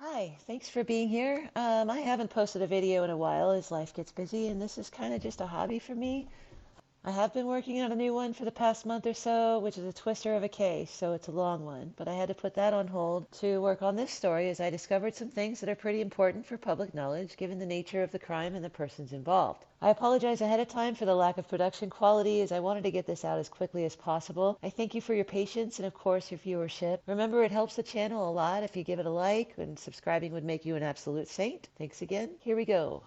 Hi, thanks for being here. I haven't posted a video in a while as life gets busy, and this is kind of just a hobby for me. I have been working on a new one for the past month or so, which is a twister of a case, so it's a long one. But I had to put that on hold to work on this story as I discovered some things that are pretty important for public knowledge given the nature of the crime and the persons involved. I apologize ahead of time for the lack of production quality as I wanted to get this out as quickly as possible. I thank you for your patience and of course your viewership. Remember, it helps the channel a lot if you give it a like, and subscribing would make you an absolute saint. Thanks again. Here we go.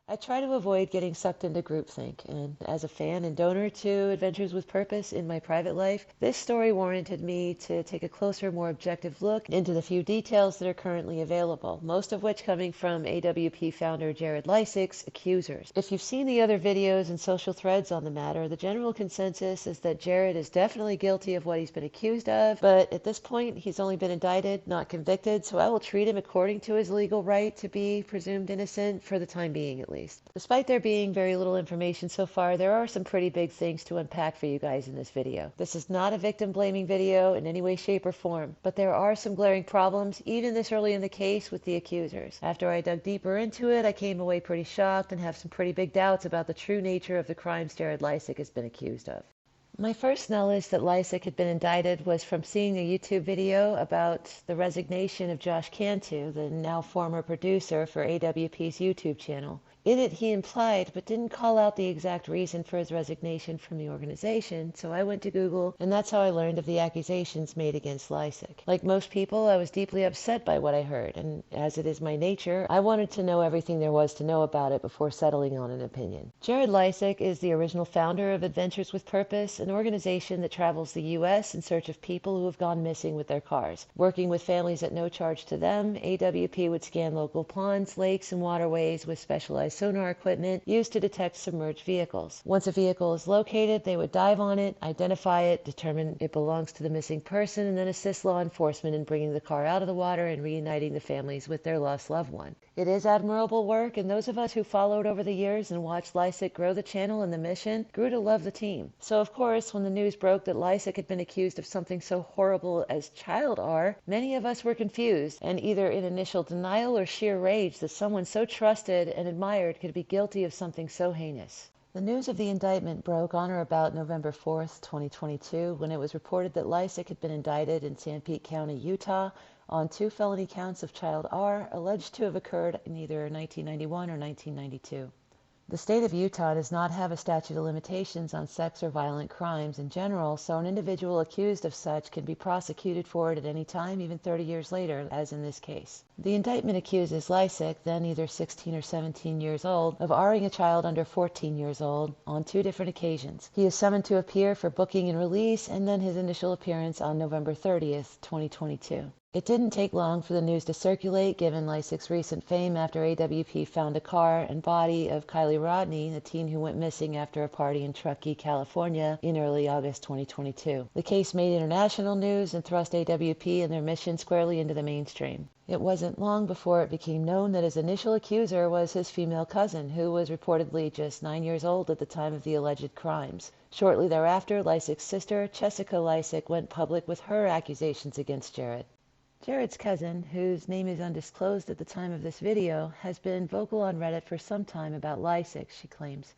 I try to avoid getting sucked into groupthink, and as a fan and donor to Adventures with Purpose in my private life, this story warranted me to take a closer, more objective look into the few details that are currently available, most of which coming from AWP founder Jared Leisek's accusers. If you've seen the other videos and social threads on the matter, the general consensus is that Jared is definitely guilty of what he's been accused of, but at this point he's only been indicted, not convicted, so I will treat him according to his legal right to be presumed innocent for the time being at least. Despite there being very little information so far, there are some pretty big things to unpack for you guys in this video. This is not a victim blaming video in any way, shape, or form, but there are some glaring problems even this early in the case with the accusers. After I dug deeper into it, I came away pretty shocked and have some pretty big doubts about the true nature of the crimes Jared Leisek has been accused of. My first knowledge that Leisek had been indicted was from seeing a YouTube video about the resignation of Josh Cantu, the now former producer for AWP's YouTube channel. In it, he implied, but didn't call out the exact reason for his resignation from the organization, so I went to Google, and that's how I learned of the accusations made against Leisek. Like most people, I was deeply upset by what I heard, and as it is my nature, I wanted to know everything there was to know about it before settling on an opinion. Jared Leisek is the original founder of Adventures with Purpose, an organization that travels the U.S. in search of people who have gone missing with their cars. Working with families at no charge to them, AWP would scan local ponds, lakes, and waterways with specialized sonar equipment used to detect submerged vehicles. Once a vehicle is located, they would dive on it, identify it, determine it belongs to the missing person, and then assist law enforcement in bringing the car out of the water and reuniting the families with their lost loved one. It is admirable work, and those of us who followed over the years and watched Leisek grow the channel and the mission grew to love the team. So of course, when the news broke that Leisek had been accused of something so horrible as child R, many of us were confused and either in initial denial or sheer rage that someone so trusted and admired could be guilty of something so heinous. The news of the indictment broke on or about November 4th, 2022, when it was reported that Leisek had been indicted in Sanpete County, Utah, on 2 felony counts of child R alleged to have occurred in either 1991 or 1992. The state of Utah does not have a statute of limitations on sex or violent crimes in general, so an individual accused of such can be prosecuted for it at any time, even 30 years later, as in this case. The indictment accuses Leisek, then either 16 or 17 years old, of R-ing a child under 14 years old on 2 different occasions. He is summoned to appear for booking and release, and then his initial appearance on November 30th, 2022. It didn't take long for the news to circulate, given Leisek's recent fame after AWP found a car and body of Kylie Rodney, the teen who went missing after a party in Truckee, California, in early August 2022. The case made international news and thrust AWP and their mission squarely into the mainstream. It wasn't long before it became known that his initial accuser was his female cousin, who was reportedly just 9 years old at the time of the alleged crimes. Shortly thereafter, Leisek's sister, Chessica Leisek, went public with her accusations against Jared. Jared's cousin, whose name is undisclosed at the time of this video, has been vocal on Reddit for some time about Leisek, she claims.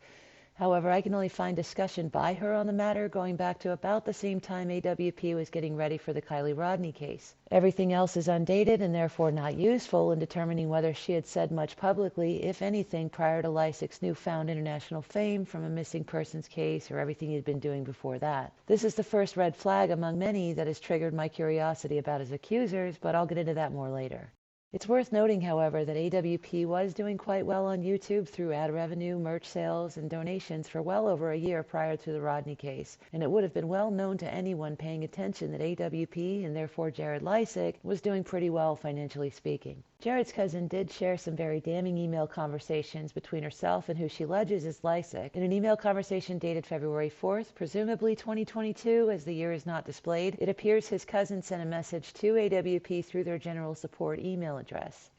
However, I can only find discussion by her on the matter going back to about the same time AWP was getting ready for the Kylie Rodney case. Everything else is undated and therefore not useful in determining whether she had said much publicly, if anything, prior to Leisek's newfound international fame from a missing persons case or everything he'd been doing before that. This is the first red flag among many that has triggered my curiosity about his accusers, but I'll get into that more later. It's worth noting, however, that AWP was doing quite well on YouTube through ad revenue, merch sales, and donations for well over a year prior to the Rodney case, and it would have been well known to anyone paying attention that AWP, and therefore Jared Leisek, was doing pretty well financially speaking. Jared's cousin did share some very damning email conversations between herself and who she alleges is Leisek. In an email conversation dated February 4th, presumably 2022, as the year is not displayed, it appears his cousin sent a message to AWP through their general support email address.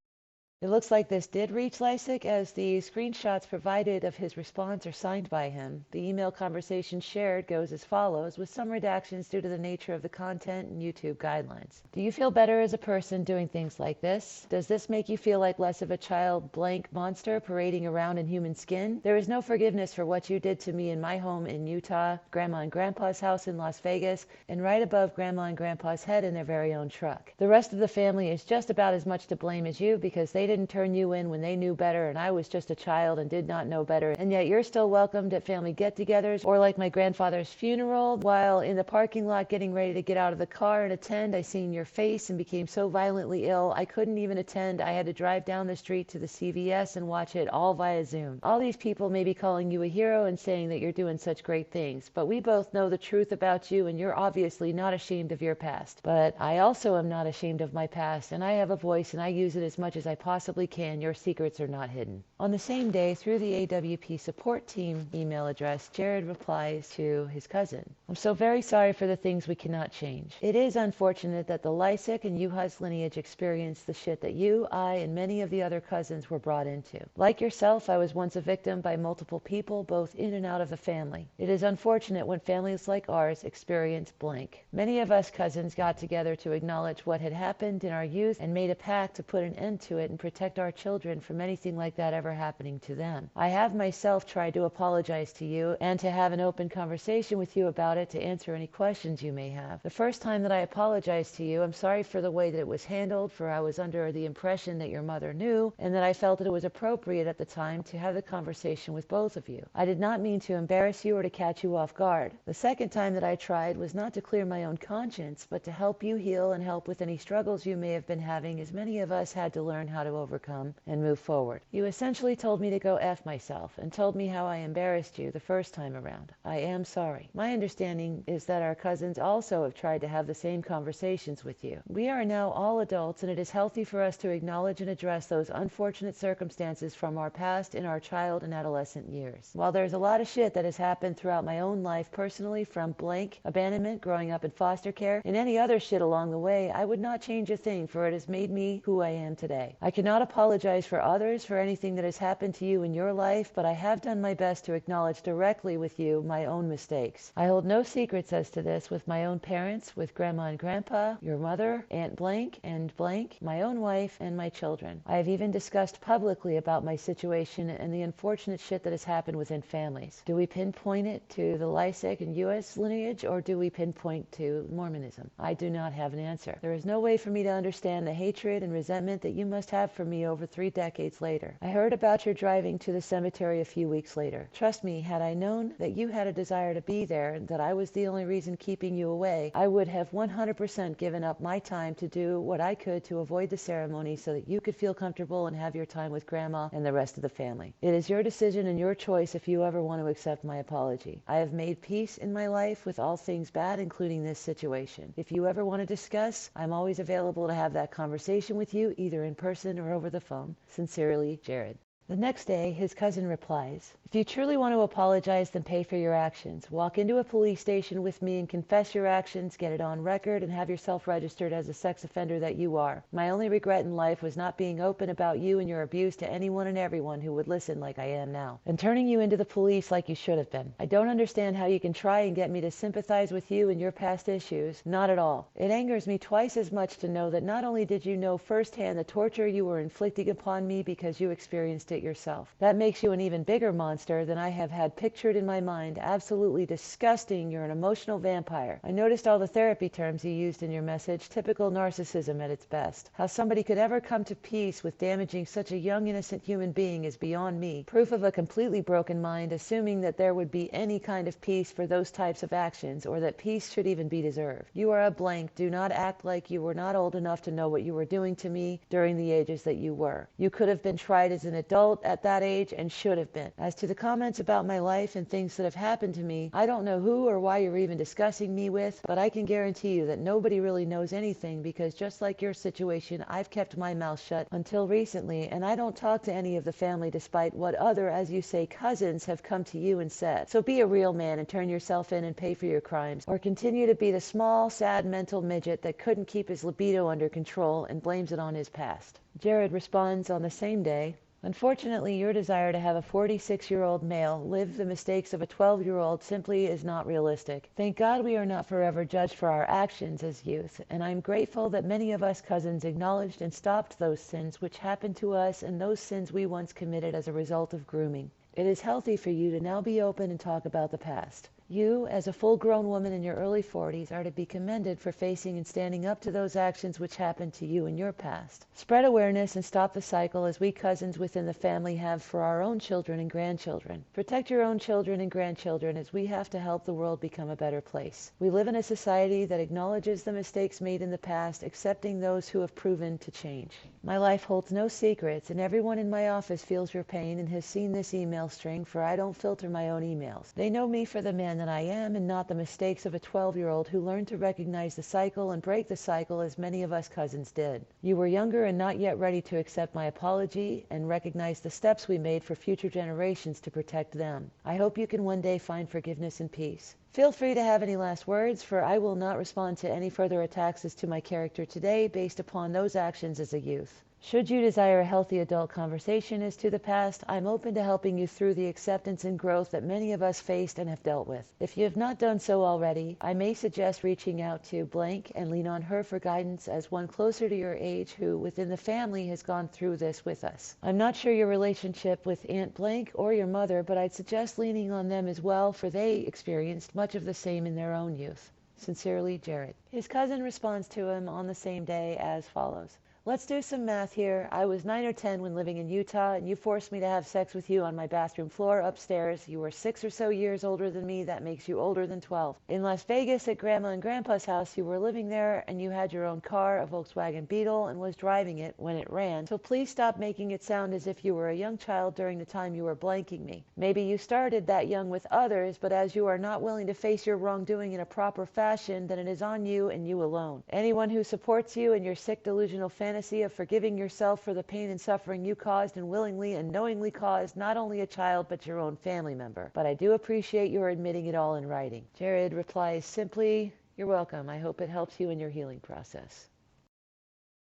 It looks like this did reach Leisek, as the screenshots provided of his response are signed by him. The email conversation shared goes as follows, with some redactions due to the nature of the content and YouTube guidelines. Do you feel better as a person doing things like this? Does this make you feel like less of a child blank monster parading around in human skin? There is no forgiveness for what you did to me in my home in Utah, Grandma and Grandpa's house in Las Vegas, and right above Grandma and Grandpa's head in their very own truck. The rest of the family is just about as much to blame as you, because they didn't turn you in when they knew better, and I was just a child and did not know better, and yet you're still welcomed at family get-togethers, or like my grandfather's funeral. While in the parking lot getting ready to get out of the car and attend, I seen your face and became so violently ill I couldn't even attend. I had to drive down the street to the CVS and watch it all via Zoom. All these people may be calling you a hero and saying that you're doing such great things, but we both know the truth about you, and you're obviously not ashamed of your past. But I also am not ashamed of my past, and I have a voice and I use it as much as I possibly can. Your secrets are not hidden. On the same day, through the AWP support team email address, Jared replies to his cousin, I'm so very sorry for the things we cannot change. It is unfortunate that the Leisek and Juha's lineage experienced the shit that you, I, and many of the other cousins were brought into. Like yourself, I was once a victim by multiple people, both in and out of the family. It is unfortunate when families like ours experience blank. Many of us cousins got together to acknowledge what had happened in our youth and made a pact to put an end to it and protect our children from anything like that ever happening to them. I have myself tried to apologize to you and to have an open conversation with you about it, to answer any questions you may have. The first time that I apologized to you, I'm sorry for the way that it was handled, for I was under the impression that your mother knew, and that I felt that it was appropriate at the time to have the conversation with both of you. I did not mean to embarrass you or to catch you off guard. The second time that I tried was not to clear my own conscience, but to help you heal and help with any struggles you may have been having, as many of us had to learn how to overcome and move forward. You essentially told me to go F myself and told me how I embarrassed you the first time around. I am sorry. My understanding is that our cousins also have tried to have the same conversations with you. We are now all adults, and it is healthy for us to acknowledge and address those unfortunate circumstances from our past in our child and adolescent years. While there's a lot of shit that has happened throughout my own life personally, from blank, abandonment, growing up in foster care, and any other shit along the way, I would not change a thing, for it has made me who I am today. I cannot apologize for others for anything that has happened to you in your life, but I have done my best to acknowledge directly with you my own mistakes. I hold no secrets as to this with my own parents, with Grandma and Grandpa, your mother, Aunt blank and blank, my own wife, and my children. I have even discussed publicly about my situation and the unfortunate shit that has happened within families. Do we pinpoint it to the Leisek and U.S. lineage, or do we pinpoint to Mormonism? I do not have an answer. There is no way for me to understand the hatred and resentment that you must have for me over 3 decades later. I heard about your driving to the cemetery a few weeks later. Trust me, had I known that you had a desire to be there and that I was the only reason keeping you away, I would have 100% given up my time to do what I could to avoid the ceremony so that you could feel comfortable and have your time with Grandma and the rest of the family. It is your decision and your choice if you ever want to accept my apology. I have made peace in my life with all things bad, including this situation. If you ever want to discuss, I'm always available to have that conversation with you, either in person or over the phone. Sincerely, Jared. The next day, his cousin replies, if you truly want to apologize, then pay for your actions. Walk into a police station with me and confess your actions, get it on record, and have yourself registered as a sex offender that you are. My only regret in life was not being open about you and your abuse to anyone and everyone who would listen like I am now, and turning you into the police like you should have been. I don't understand how you can try and get me to sympathize with you and your past issues. Not at all. It angers me twice as much to know that not only did you know firsthand the torture you were inflicting upon me because you experienced it it yourself. That makes you an even bigger monster than I have had pictured in my mind. Absolutely disgusting. You're an emotional vampire. I noticed all the therapy terms you used in your message. Typical narcissism at its best. How somebody could ever come to peace with damaging such a young, innocent human being is beyond me. Proof of a completely broken mind, assuming that there would be any kind of peace for those types of actions, or that peace should even be deserved. You are a blank. Do not act like you were not old enough to know what you were doing to me during the ages that you were. You could have been tried as an adult at that age and should have been. As to the comments about my life and things that have happened to me, I don't know who or why you're even discussing me with, but I can guarantee you that nobody really knows anything, because just like your situation, I've kept my mouth shut until recently, and I don't talk to any of the family despite what other, as you say, cousins have come to you and said. So be a real man and turn yourself in and pay for your crimes, or continue to be the small, sad mental midget that couldn't keep his libido under control and blames it on his past. Jared responds on the same day, unfortunately, your desire to have a 46-year-old male live the mistakes of a 12-year-old simply is not realistic. Thank God we are not forever judged for our actions as youth, and I am grateful that many of us cousins acknowledged and stopped those sins which happened to us and those sins we once committed as a result of grooming. It is healthy for you to now be open and talk about the past. You, as a full-grown woman in your early 40s, are to be commended for facing and standing up to those actions which happened to you in your past. Spread awareness and stop the cycle as we cousins within the family have for our own children and grandchildren. Protect your own children and grandchildren, as we have to help the world become a better place. We live in a society that acknowledges the mistakes made in the past, accepting those who have proven to change. My life holds no secrets, and everyone in my office feels your pain and has seen this email string, for I don't filter my own emails. They know me for the man that I am, and not the mistakes of a 12-year-old who learned to recognize the cycle and break the cycle as many of us cousins did. You were younger and not yet ready to accept my apology and recognize the steps we made for future generations to protect them. I hope you can one day find forgiveness and peace. Feel free to have any last words, for I will not respond to any further attacks as to my character today based upon those actions as a youth. Should you desire a healthy adult conversation as to the past, I'm open to helping you through the acceptance and growth that many of us faced and have dealt with. If you have not done so already, I may suggest reaching out to blank and lean on her for guidance as one closer to your age who, within the family, has gone through this with us. I'm not sure your relationship with Aunt Blank or your mother, but I'd suggest leaning on them as well, for they experienced much of the same in their own youth. Sincerely, Jared. His cousin responds to him on the same day as follows. Let's do some math here. I was 9 or 10 when living in Utah, and you forced me to have sex with you on my bathroom floor upstairs. You were 6 or so years older than me. That makes you older than 12. In Las Vegas at Grandma and Grandpa's house, you were living there, and you had your own car, a Volkswagen Beetle, and was driving it when it ran. So please stop making it sound as if you were a young child during the time you were blanking me. Maybe you started that young with others, but as you are not willing to face your wrongdoing in a proper fashion, then it is on you and you alone. Anyone who supports you in your sick delusional fantasy of forgiving yourself for the pain and suffering you caused and willingly and knowingly caused not only a child but your own family member. But I do appreciate your admitting it all in writing. Jared replies simply, "You're welcome. I hope it helps you in your healing process."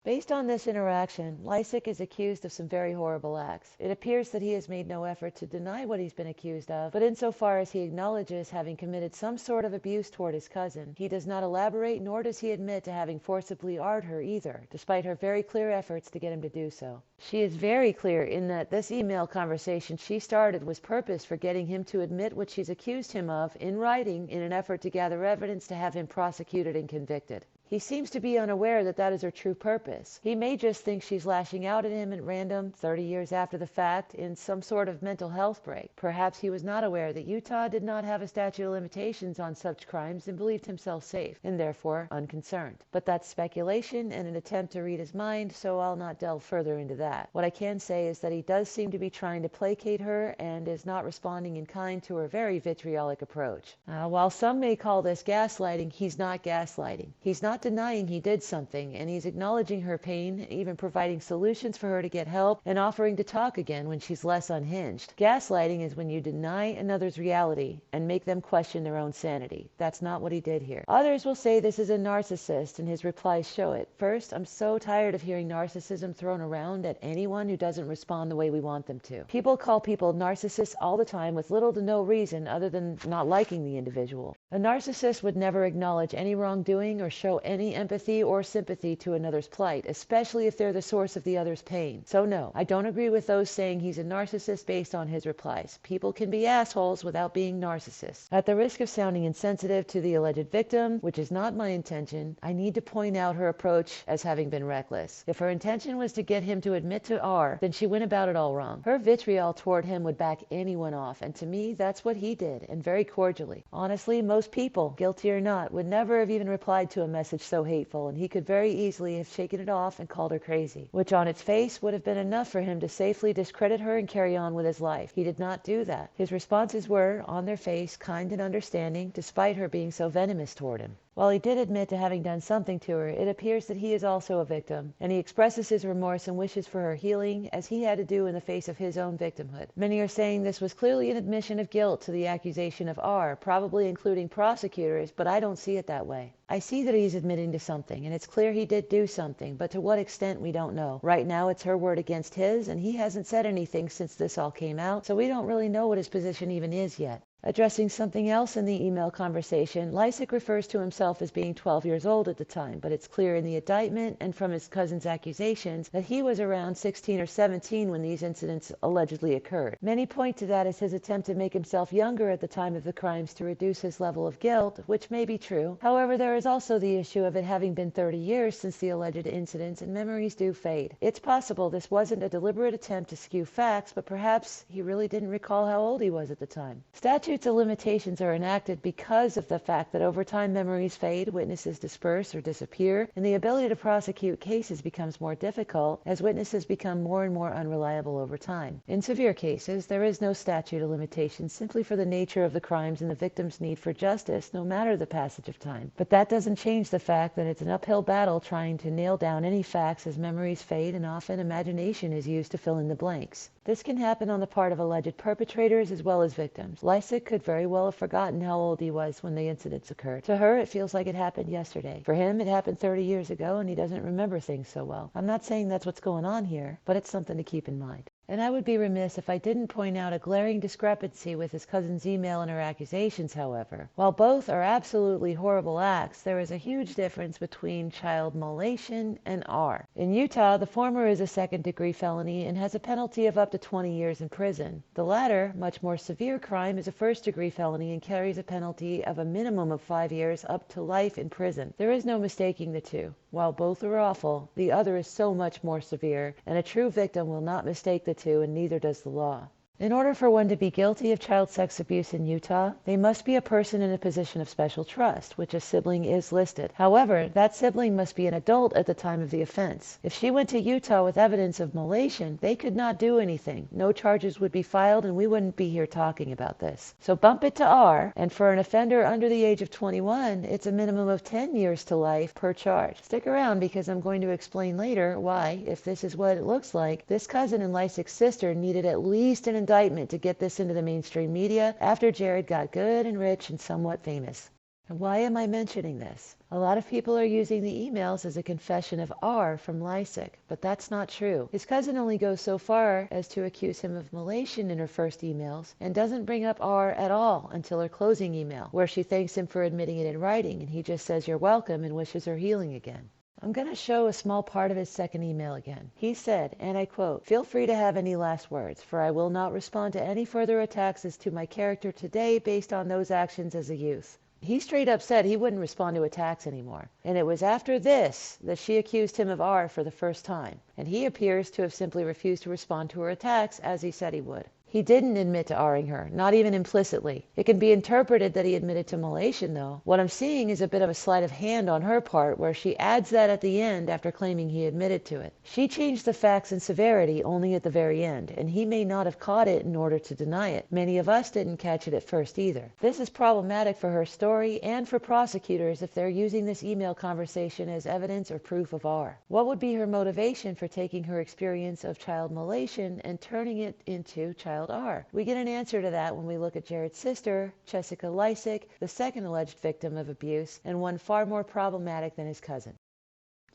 Based on this interaction, Leisek is accused of some very horrible acts. It appears that he has made no effort to deny what he's been accused of, but insofar as he acknowledges having committed some sort of abuse toward his cousin, he does not elaborate, nor does he admit to having forcibly ard her either, despite her very clear efforts to get him to do so. She is very clear in that this email conversation she started was purposed for getting him to admit what she's accused him of in writing in an effort to gather evidence to have him prosecuted and convicted. He seems to be unaware that that is her true purpose. He may just think she's lashing out at him at random, 30 years after the fact, in some sort of mental health break. Perhaps he was not aware that Utah did not have a statute of limitations on such crimes and believed himself safe, and therefore unconcerned. But that's speculation and an attempt to read his mind, so I'll not delve further into that. What I can say is that he does seem to be trying to placate her and is not responding in kind to her very vitriolic approach. While some may call this gaslighting, he's not gaslighting. He's not denying he did something, and he's acknowledging her pain, even providing solutions for her to get help and offering to talk again when she's less unhinged. Gaslighting is when you deny another's reality and make them question their own sanity. That's not what he did here. Others will say this is a narcissist, and his replies show it. First, I'm so tired of hearing narcissism thrown around at anyone who doesn't respond the way we want them to. People call people narcissists all the time with little to no reason other than not liking the individual. A narcissist would never acknowledge any wrongdoing or show any empathy or sympathy to another's plight, especially if they're the source of the other's pain. So no, I don't agree with those saying he's a narcissist based on his replies. People can be assholes without being narcissists. At the risk of sounding insensitive to the alleged victim, which is not my intention, I need to point out her approach as having been reckless. If her intention was to get him to admit to R, then she went about it all wrong. Her vitriol toward him would back anyone off, and to me, that's what he did, and very cordially. Honestly, most people, guilty or not, would never have even replied to a message so hateful, and he could very easily have shaken it off and called her crazy, which on its face would have been enough for him to safely discredit her and carry on with his life. He did not do that. His responses were, on their face, kind and understanding, despite her being so venomous toward him. While he did admit to having done something to her, it appears that he is also a victim, and he expresses his remorse and wishes for her healing, as he had to do in the face of his own victimhood. Many are saying this was clearly an admission of guilt to the accusation of R, probably including prosecutors, but I don't see it that way. I see that he's admitting to something, and it's clear he did do something, but to what extent we don't know. Right now it's her word against his, and he hasn't said anything since this all came out, so we don't really know what his position even is yet. Addressing something else in the email conversation, Leisek refers to himself as being 12 years old at the time, but it's clear in the indictment and from his cousin's accusations that he was around 16 or 17 when these incidents allegedly occurred. Many point to that as his attempt to make himself younger at the time of the crimes to reduce his level of guilt, which may be true. However, there is also the issue of it having been 30 years since the alleged incidents, and memories do fade. It's possible this wasn't a deliberate attempt to skew facts, but perhaps he really didn't recall how old he was at the time. Statutes of limitations are enacted because of the fact that over time memories fade, witnesses disperse or disappear, and the ability to prosecute cases becomes more difficult as witnesses become more and more unreliable over time. In severe cases, there is no statute of limitations simply for the nature of the crimes and the victim's need for justice, no matter the passage of time. But that doesn't change the fact that it's an uphill battle trying to nail down any facts as memories fade, and often imagination is used to fill in the blanks. This can happen on the part of alleged perpetrators as well as victims. Leisek could very well have forgotten how old he was when the incidents occurred. To her, it feels like it happened yesterday. For him, it happened 30 years ago, and he doesn't remember things so well. I'm not saying that's what's going on here, but it's something to keep in mind. And I would be remiss if I didn't point out a glaring discrepancy with his cousin's email and her accusations, however. While both are absolutely horrible acts, there is a huge difference between child molestation and R. In Utah, the former is a second-degree felony and has a penalty of up to 20 years in prison. The latter, much more severe crime, is a first-degree felony and carries a penalty of a minimum of 5 years up to life in prison. There is no mistaking the two. While both are awful, the other is so much more severe, and a true victim will not mistake the two, and neither does the law. In order for one to be guilty of child sex abuse in Utah, they must be a person in a position of special trust, which a sibling is listed. However, that sibling must be an adult at the time of the offense. If she went to Utah with evidence of molestation, they could not do anything. No charges would be filed, and we wouldn't be here talking about this. So bump it to R, and for an offender under the age of 21, it's a minimum of 10 years to life per charge. Stick around, because I'm going to explain later why, if this is what it looks like, this cousin and Leisek's sister needed at least an indictment to get this into the mainstream media after Jared got good and rich and somewhat famous. And why am I mentioning this? A lot of people are using the emails as a confession of R from Leisek, but that's not true. His cousin only goes so far as to accuse him of molestation in her first emails and doesn't bring up R at all until her closing email, where she thanks him for admitting it in writing, and he just says you're welcome and wishes her healing again. I'm going to show a small part of his second email again. He said, and I quote, "Feel free to have any last words, for I will not respond to any further attacks as to my character today based on those actions as a youth." He straight up said he wouldn't respond to attacks anymore. And it was after this that she accused him of R for the first time. And he appears to have simply refused to respond to her attacks as he said he would. He didn't admit to R-ing her, not even implicitly. It can be interpreted that he admitted to molestation, though. What I'm seeing is a bit of a sleight of hand on her part, where she adds that at the end after claiming he admitted to it. She changed the facts and severity only at the very end, and he may not have caught it in order to deny it. Many of us didn't catch it at first either. This is problematic for her story and for prosecutors if they're using this email conversation as evidence or proof of R. What would be her motivation for taking her experience of child molestation and turning it into child R? We get an answer to that when we look at Jared's sister, Chessica Leisek, the second alleged victim of abuse, and one far more problematic than his cousin.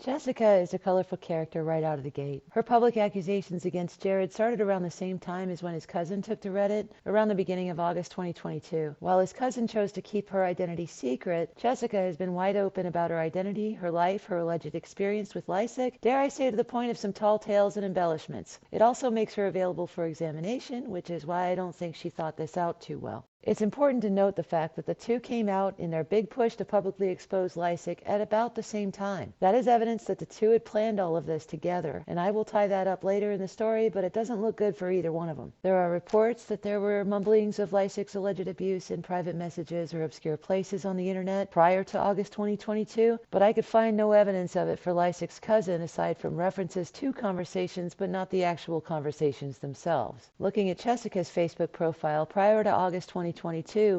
Chessica is a colorful character right out of the gate. Her public accusations against Jared started around the same time as when his cousin took to Reddit, around the beginning of August 2022. While his cousin chose to keep her identity secret, Chessica has been wide open about her identity, her life, her alleged experience with Leisek, dare I say to the point of some tall tales and embellishments. It also makes her available for examination, which is why I don't think she thought this out too well. It's important to note the fact that the two came out in their big push to publicly expose Leisek at about the same time. That is evidence that the two had planned all of this together, and I will tie that up later in the story, but it doesn't look good for either one of them. There are reports that there were mumblings of Leisek's alleged abuse in private messages or obscure places on the internet prior to August 2022, but I could find no evidence of it for Leisek's cousin aside from references to conversations, but not the actual conversations themselves. Looking at Chessica's Facebook profile prior to August 2022,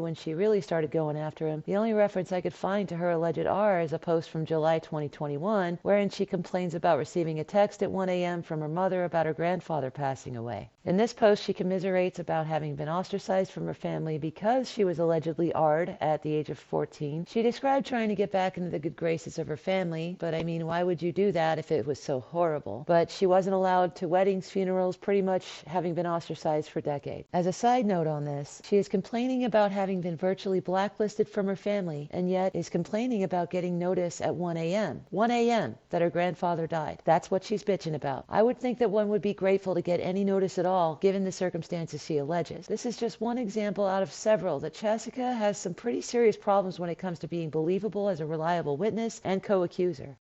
when she really started going after him, the only reference I could find to her alleged R is a post from July 2021, wherein she complains about receiving a text at 1 a.m. from her mother about her grandfather passing away. In this post, she commiserates about having been ostracized from her family because she was allegedly R'd at the age of 14. She described trying to get back into the good graces of her family, but I mean, why would you do that if it was so horrible? But she wasn't allowed to weddings, funerals, pretty much having been ostracized for decades. As a side note on this, she is complaining about having been virtually blacklisted from her family, and yet is complaining about getting notice at 1 a.m. 1 a.m. that her grandfather died. That's what she's bitching about. I would think that one would be grateful to get any notice at all, given the circumstances she alleges. This is just one example out of several that Chessica has some pretty serious problems when it comes to being believable as a reliable witness and co-accuser.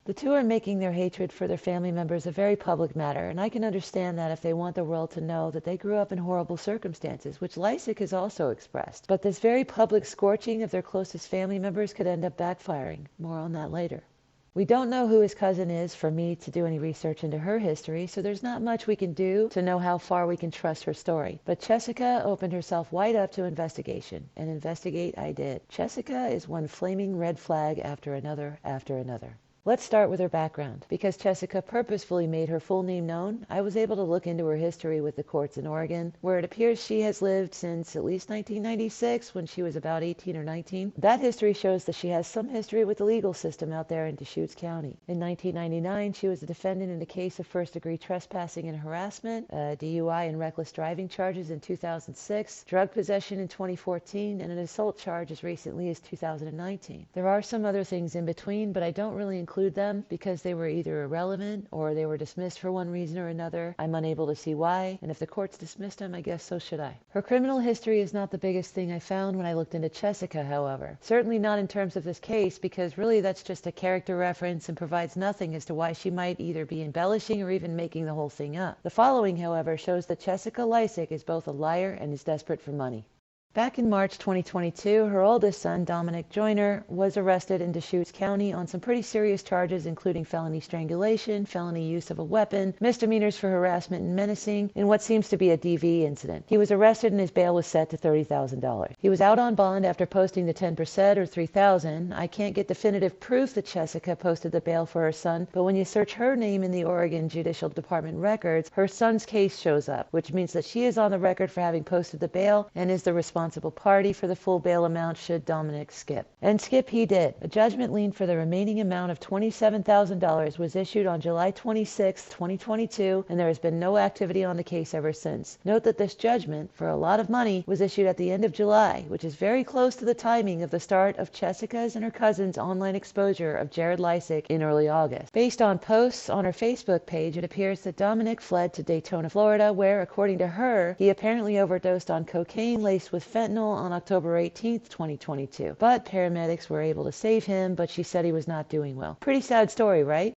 The two are making their hatred for their family members a very public matter, and I can understand that if they want the world to know that they grew up in horrible circumstances, which Leisek has also expressed. But this very public scorching of their closest family members could end up backfiring. More on that later. We don't know who his cousin is for me to do any research into her history, so there's not much we can do to know how far we can trust her story. But Chessica opened herself wide up to investigation, and investigate I did. Chessica is one flaming red flag after another after another. Let's start with her background. Because Chessica purposefully made her full name known, I was able to look into her history with the courts in Oregon, where it appears she has lived since at least 1996, when she was about 18 or 19. That history shows that she has some history with the legal system out there in Deschutes County. In 1999, she was a defendant in a case of first-degree trespassing and harassment, DUI and reckless driving charges in 2006, drug possession in 2014, and an assault charge as recently as 2019. There are some other things in between, but I don't really include them because they were either irrelevant or they were dismissed for one reason or another. I'm unable to see why, and if the courts dismissed them, I guess so should I. Her criminal history is not the biggest thing I found when I looked into Chessica, however. Certainly not in terms of this case, because really that's just a character reference and provides nothing as to why she might either be embellishing or even making the whole thing up. The following, however, shows that Chessica Leisek is both a liar and is desperate for money. Back in March 2022, her oldest son, Dominic Joyner, was arrested in Deschutes County on some pretty serious charges, including felony strangulation, felony use of a weapon, misdemeanors for harassment and menacing, in what seems to be a DV incident. He was arrested and his bail was set to $30,000. He was out on bond after posting the 10% or $3,000. I can't get definitive proof that Chessica posted the bail for her son, but when you search her name in the Oregon Judicial Department records, her son's case shows up, which means that she is on the record for having posted the bail and is the responsible party for the full bail amount should Dominic skip. And skip he did. A judgment lien for the remaining amount of $27,000 was issued on July 26, 2022, and there has been no activity on the case ever since. Note that this judgment, for a lot of money, was issued at the end of July, which is very close to the timing of the start of Chessica's and her cousin's online exposure of Jared Leisek in early August. Based on posts on her Facebook page, it appears that Dominic fled to Daytona, Florida, where, according to her, he apparently overdosed on cocaine laced with fentanyl on October 18, 2022. But paramedics were able to save him, but she said he was not doing well. Pretty sad story, right?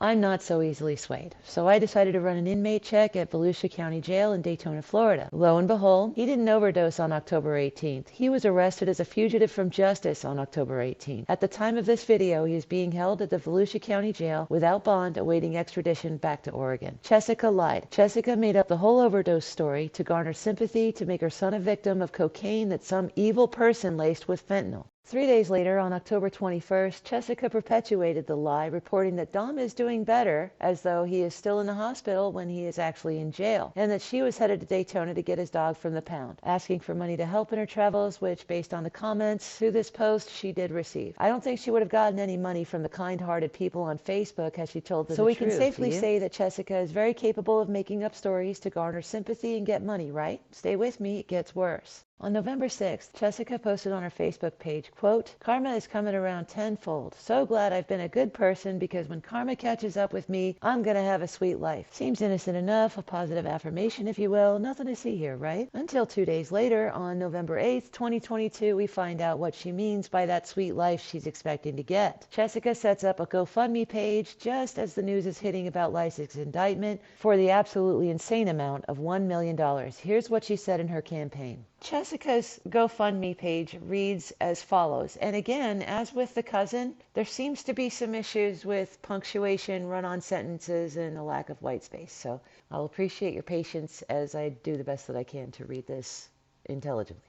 I'm not so easily swayed, so I decided to run an inmate check at Volusia County Jail in Daytona, Florida. Lo and behold, he didn't overdose on October 18th. He was arrested as a fugitive from justice on October 18th. At the time of this video, he is being held at the Volusia County Jail without bond, awaiting extradition back to Oregon. Chessica lied. Chessica made up the whole overdose story to garner sympathy, to make her son a victim of cocaine that some evil person laced with fentanyl. 3 days later, on October 21st, Chessica perpetuated the lie, reporting that Dom is doing better, as though he is still in the hospital when he is actually in jail, and that she was headed to Daytona to get his dog from the pound, asking for money to help in her travels, which, based on the comments to this post, she did receive. I don't think she would have gotten any money from the kind-hearted people on Facebook had she told the truth. So we can safely say that Chessica is very capable of making up stories to garner sympathy and get money, right? Stay with me, it gets worse. On November 6th, Chessica posted on her Facebook page, quote, "Karma is coming around tenfold. So glad I've been a good person because when karma catches up with me, I'm gonna have a sweet life." Seems innocent enough, a positive affirmation if you will, nothing to see here, right? Until 2 days later, on November 8th, 2022, we find out what she means by that sweet life she's expecting to get. Chessica sets up a GoFundMe page just as the news is hitting about Leisek's indictment for the absolutely insane amount of $1 million. Here's what she said in her campaign. Chessica's GoFundMe page reads as follows, and again, as with the cousin, there seems to be some issues with punctuation, run-on sentences, and a lack of white space. So I'll appreciate your patience as I do the best that I can to read this intelligently.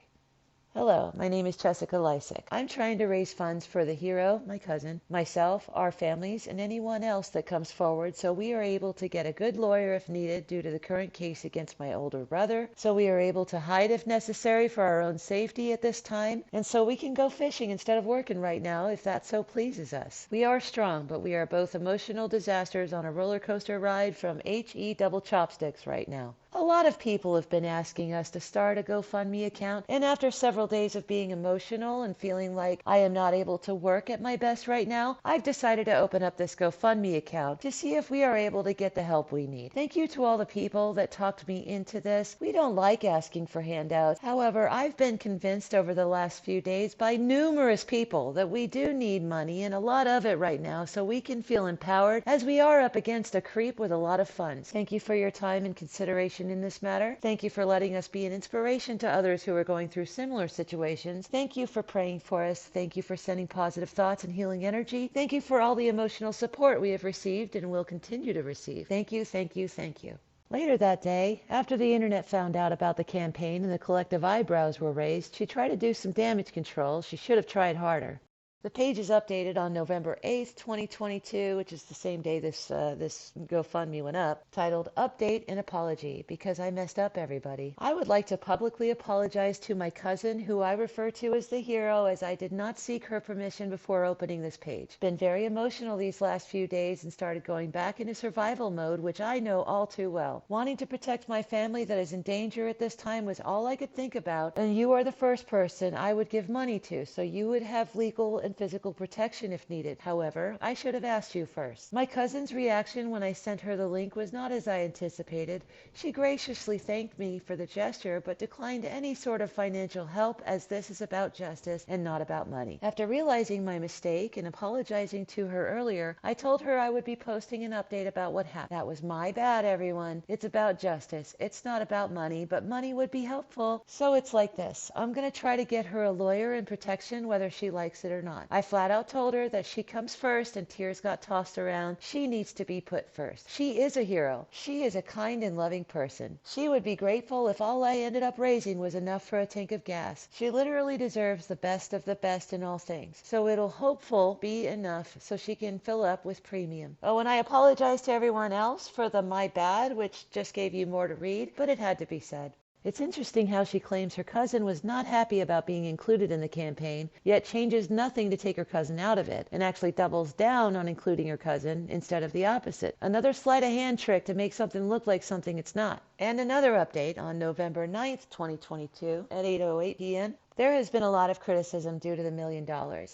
Hello, my name is Chessica Leisek. I'm trying to raise funds for the hero, my cousin, myself, our families, and anyone else that comes forward so we are able to get a good lawyer if needed due to the current case against my older brother, so we are able to hide if necessary for our own safety at this time, and so we can go fishing instead of working right now if that so pleases us. We are strong, but we are both emotional disasters on a roller coaster ride from HE double chopsticks right now. A lot of people have been asking us to start a GoFundMe account, and after several days of being emotional and feeling like I am not able to work at my best right now, I've decided to open up this GoFundMe account to see if we are able to get the help we need. Thank you to all the people that talked me into this. We don't like asking for handouts. However, I've been convinced over the last few days by numerous people that we do need money and a lot of it right now so we can feel empowered as we are up against a creep with a lot of funds. Thank you for your time and consideration in this matter. Thank you for letting us be an inspiration to others who are going through similar situations. Thank you for praying for us. Thank you for sending positive thoughts and healing energy. Thank you for all the emotional support we have received and will continue to receive. Thank you, thank you, thank you. Later that day, after the internet found out about the campaign and the collective eyebrows were raised, she tried to do some damage control. She should have tried harder. The page is updated on November 8th, 2022, which is the same day this GoFundMe went up, titled Update and Apology, because I messed up everybody. I would like to publicly apologize to my cousin, who I refer to as the hero, as I did not seek her permission before opening this page. Been very emotional these last few days and started going back into survival mode, which I know all too well. Wanting to protect my family that is in danger at this time was all I could think about, and you are the first person I would give money to, so you would have legal and physical protection if needed. However, I should have asked you first. My cousin's reaction when I sent her the link was not as I anticipated. She graciously thanked me for the gesture, but declined any sort of financial help, as this is about justice and not about money. After realizing my mistake and apologizing to her earlier, I told her I would be posting an update about what happened. That was my bad, everyone. It's about justice. It's not about money, but money would be helpful. So it's like this. I'm going to try to get her a lawyer and protection whether she likes it or not. I flat out told her that she comes first, and tears got tossed around. She needs to be put first. She is a hero. She is a kind and loving person. She would be grateful if all I ended up raising was enough for a tank of gas. She literally deserves the best of the best in all things. So it'll hopeful be enough so she can fill up with premium. Oh, and I apologize to everyone else for the my bad, which just gave you more to read, but it had to be said. It's interesting how she claims her cousin was not happy about being included in the campaign, yet changes nothing to take her cousin out of it, and actually doubles down on including her cousin instead of the opposite. Another sleight of hand trick to make something look like something it's not. And another update on November 9th, 2022 at 8:08 p.m. There has been a lot of criticism due to the $1 million.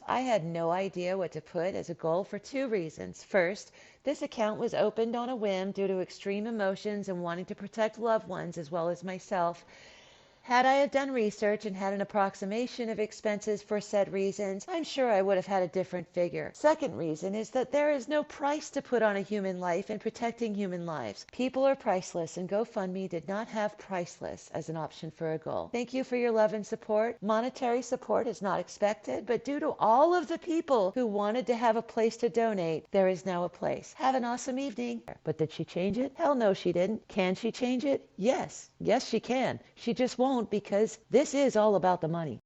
I had no idea what to put as a goal for two reasons. First, this account was opened on a whim due to extreme emotions and wanting to protect loved ones as well as myself. Had I had done research and had an approximation of expenses for said reasons, I'm sure I would have had a different figure. Second reason is that there is no price to put on a human life and protecting human lives. People are priceless, and GoFundMe did not have priceless as an option for a goal. Thank you for your love and support. Monetary support is not expected, but due to all of the people who wanted to have a place to donate, there is now a place. Have an awesome evening. But did she change it? Hell no, she didn't. Can she change it? Yes. Yes, she can. She just won't, because this is all about the money.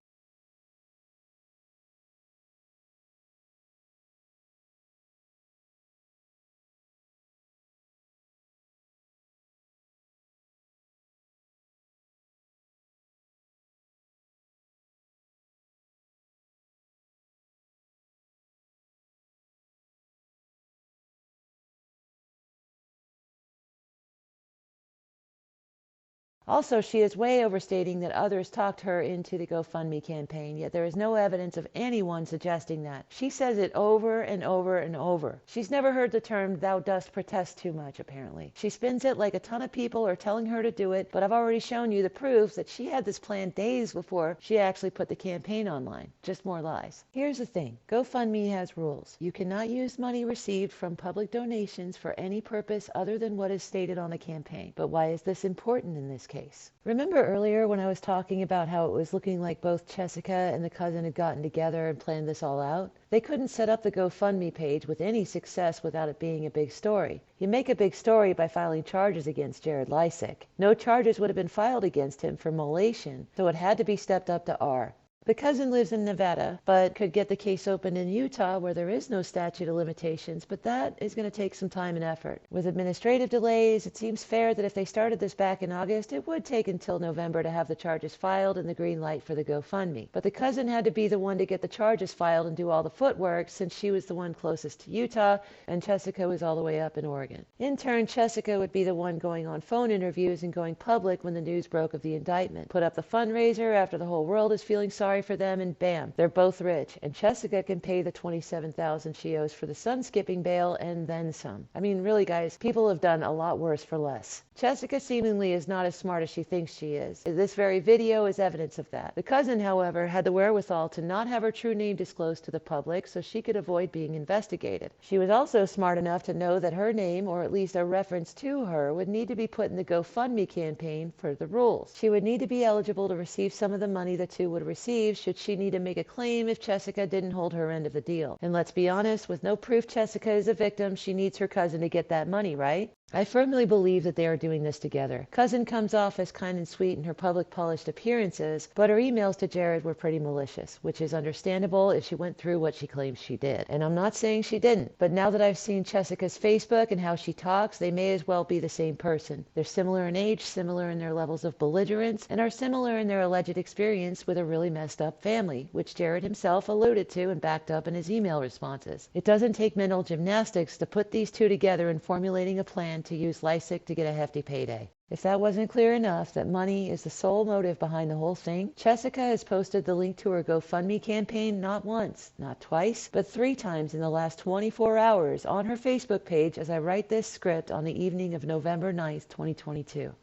Also, she is way overstating that others talked her into the GoFundMe campaign, yet there is no evidence of anyone suggesting that. She says it over and over and over. She's never heard the term "thou dost protest" too much, apparently. She spins it like a ton of people are telling her to do it, but I've already shown you the proof that she had this plan days before she actually put the campaign online. Just more lies. Here's the thing. GoFundMe has rules. You cannot use money received from public donations for any purpose other than what is stated on the campaign. But why is this important in this case? Remember earlier when I was talking about how it was looking like both Chessica and the cousin had gotten together and planned this all out? They couldn't set up the GoFundMe page with any success without it being a big story. You make a big story by filing charges against Jared Leisek. No charges would have been filed against him for molestation, so it had to be stepped up to R. The cousin lives in Nevada, but could get the case opened in Utah where there is no statute of limitations, but that is going to take some time and effort. With administrative delays, it seems fair that if they started this back in August, it would take until November to have the charges filed and the green light for the GoFundMe. But the cousin had to be the one to get the charges filed and do all the footwork since she was the one closest to Utah and Chessica was all the way up in Oregon. In turn, Chessica would be the one going on phone interviews and going public when the news broke of the indictment. Put up the fundraiser after the whole world is feeling sorry for them, and bam, they're both rich, and Chessica can pay the $27,000 she owes for the sun skipping bail and then some. I mean, really guys, people have done a lot worse for less. Chessica seemingly is not as smart as she thinks she is. This very video is evidence of that. The cousin, however, had the wherewithal to not have her true name disclosed to the public so she could avoid being investigated. She was also smart enough to know that her name, or at least a reference to her, would need to be put in the GoFundMe campaign for the rules. She would need to be eligible to receive some of the money the two would receive should she need to make a claim if Chessica didn't hold her end of the deal. And let's be honest, with no proof Chessica is a victim, she needs her cousin to get that money, right? I firmly believe that they are doing this together. Cousin comes off as kind and sweet in her public polished appearances, but her emails to Jared were pretty malicious, which is understandable if she went through what she claims she did. And I'm not saying she didn't, but now that I've seen Chessica's Facebook and how she talks, they may as well be the same person. They're similar in age, similar in their levels of belligerence, and are similar in their alleged experience with a really messed up family, which Jared himself alluded to and backed up in his email responses. It doesn't take mental gymnastics to put these two together in formulating a plan to use Leisek to get a hefty payday. If that wasn't clear enough that money is the sole motive behind the whole thing, Chessica has posted the link to her GoFundMe campaign not once, not twice, but 3 times in the last 24 hours on her Facebook page as I write this script on the evening of November 9th, 2022.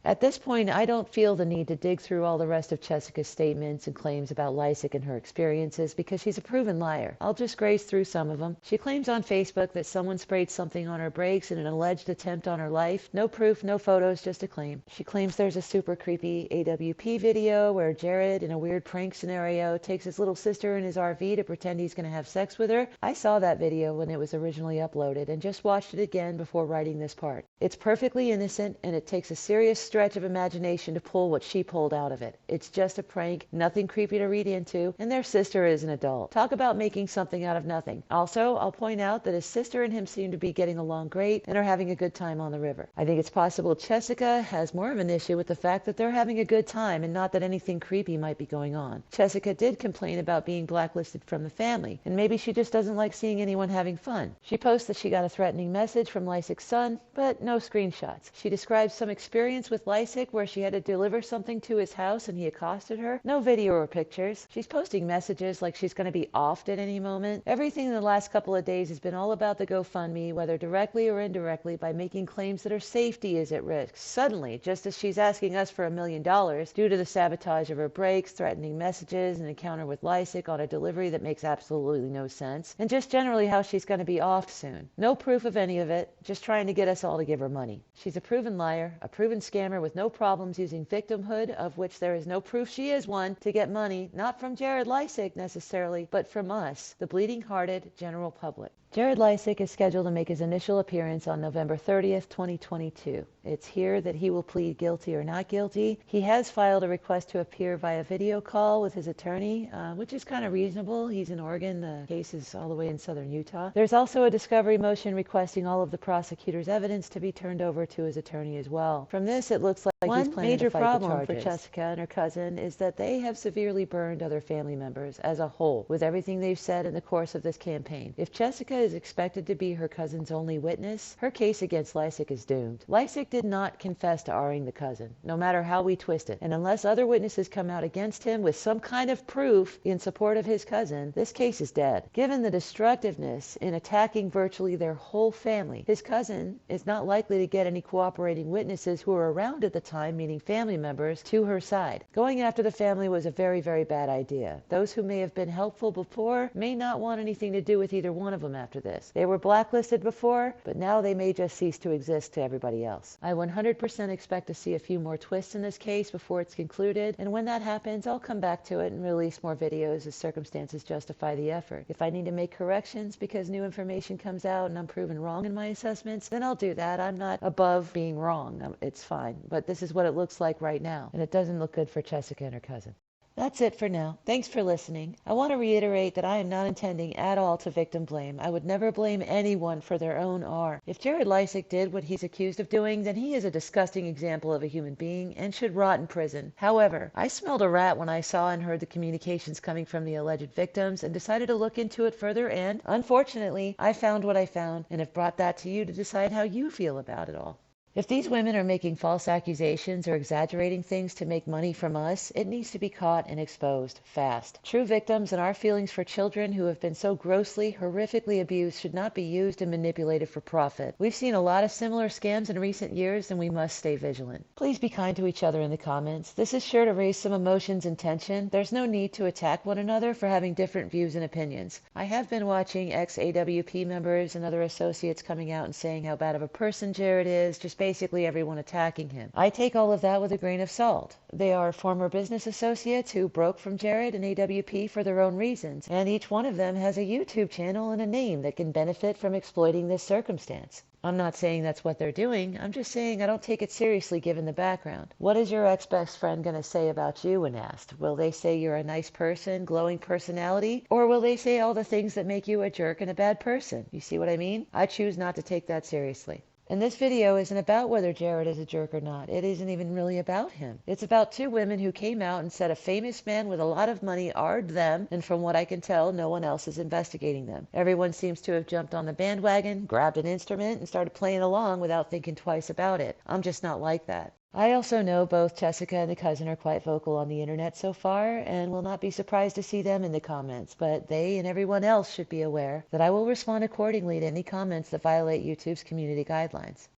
At this point, I don't feel the need to dig through all the rest of Chessica's statements and claims about Leisek and her experiences because she's a proven liar. I'll just graze through some of them. She claims on Facebook that someone sprayed something on her brakes in an alleged attempt on her life. No proof, no photos, just a claim. She claims there's a super creepy AWP video where Jared, in a weird prank scenario, takes his little sister in his RV to pretend he's going to have sex with her. I saw that video when it was originally uploaded and just watched it again before writing this part. It's perfectly innocent and it takes a serious stretch of imagination to pull what she pulled out of it. It's just a prank, nothing creepy to read into, and their sister is an adult. Talk about making something out of nothing. Also, I'll point out that his sister and him seem to be getting along great and are having a good time on the river. I think it's possible Chessica has more of an issue with the fact that they're having a good time and not that anything creepy might be going on. Chessica did complain about being blacklisted from the family, and maybe she just doesn't like seeing anyone having fun. She posts that she got a threatening message from Leisek's son, but no screenshots. She describes some experience with Leisek where she had to deliver something to his house and he accosted her. No video or pictures. She's posting messages like she's going to be offed at any moment. Everything in the last couple of days has been all about the GoFundMe, whether directly or indirectly, by making claims that her safety is at risk. Suddenly, just as she's asking us for $1 million due to the sabotage of her brakes, threatening messages, an encounter with Leisek on a delivery that makes absolutely no sense, and just generally how she's going to be offed soon. No proof of any of it, just trying to get us all to give her money. She's a proven liar, a proven scammer with no problems using victimhood, of which there is no proof she is one, to get money, not from Jared Leisek necessarily, but from us, the bleeding-hearted general public. Jared Leisek is scheduled to make his initial appearance on November 30th, 2022. It's here that he will plead guilty or not guilty. He has filed a request to appear via video call with his attorney, which is kind of reasonable. He's in Oregon. The case is all the way in southern Utah. There's also a discovery motion requesting all of the prosecutor's evidence to be turned over to his attorney as well. From this, it looks like he's planning to fight the charges. One major problem for Chessica and her cousin is that they have severely burned other family members as a whole with everything they've said in the course of this campaign. If Chessica is expected to be her cousin's only witness, her case against Leisek is doomed. Leisek did not confess to R-ing the cousin, no matter how we twist it, and unless other witnesses come out against him with some kind of proof in support of his cousin, this case is dead. Given the destructiveness in attacking virtually their whole family, his cousin is not likely to get any cooperating witnesses who were around at the time, meaning family members, to her side. Going after the family was a very, very bad idea. Those who may have been helpful before may not want anything to do with either one of them after this. They were blacklisted before, but now they may just cease to exist to everybody else. I 100% expect to see a few more twists in this case before it's concluded, and when that happens, I'll come back to it and release more videos as circumstances justify the effort. If I need to make corrections because new information comes out and I'm proven wrong in my assessments, then I'll do that. I'm not above being wrong. It's fine. But this is what it looks like right now, and it doesn't look good for Chessica and her cousin. That's it for now. Thanks for listening. I want to reiterate that I am not intending at all to victim blame. I would never blame anyone for their own R. If Jared Leisek did what he's accused of doing, then he is a disgusting example of a human being and should rot in prison. However, I smelled a rat when I saw and heard the communications coming from the alleged victims and decided to look into it further, and unfortunately, I found what I found and have brought that to you to decide how you feel about it all. If these women are making false accusations or exaggerating things to make money from us, it needs to be caught and exposed fast. True victims and our feelings for children who have been so grossly, horrifically abused should not be used and manipulated for profit. We've seen a lot of similar scams in recent years, and we must stay vigilant. Please be kind to each other in the comments. This is sure to raise some emotions and tension. There's no need to attack one another for having different views and opinions. I have been watching ex-AWP members and other associates coming out and saying how bad of a person Jared is, just basically everyone attacking him. I take all of that with a grain of salt. They are former business associates who broke from Jared and AWP for their own reasons, and each one of them has a YouTube channel and a name that can benefit from exploiting this circumstance. I'm not saying that's what they're doing. I'm just saying I don't take it seriously given the background. What is your ex-best friend going to say about you when asked? Will they say you're a nice person, glowing personality? Or will they say all the things that make you a jerk and a bad person? You see what I mean? I choose not to take that seriously. And this video isn't about whether Jared is a jerk or not. It isn't even really about him. It's about two women who came out and said a famous man with a lot of money R'd them, and from what I can tell, no one else is investigating them. Everyone seems to have jumped on the bandwagon, grabbed an instrument, and started playing along without thinking twice about it. I'm just not like that. I also know both Chessica and the cousin are quite vocal on the internet so far, and will not be surprised to see them in the comments, but they and everyone else should be aware that I will respond accordingly to any comments that violate YouTube's community guidelines.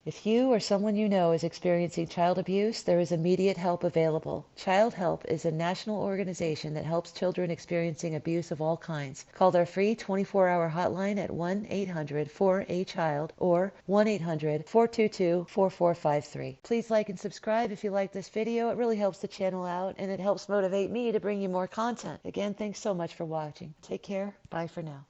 If you or someone you know is experiencing child abuse, there is immediate help available. Child Help is a national organization that helps children experiencing abuse of all kinds. Call their free 24-hour hotline at 1-800-4A-CHILD or 1-800-422-4453. Please like and subscribe if you like this video. It really helps the channel out, and it helps motivate me to bring you more content. Again, thanks so much for watching. Take care. Bye for now.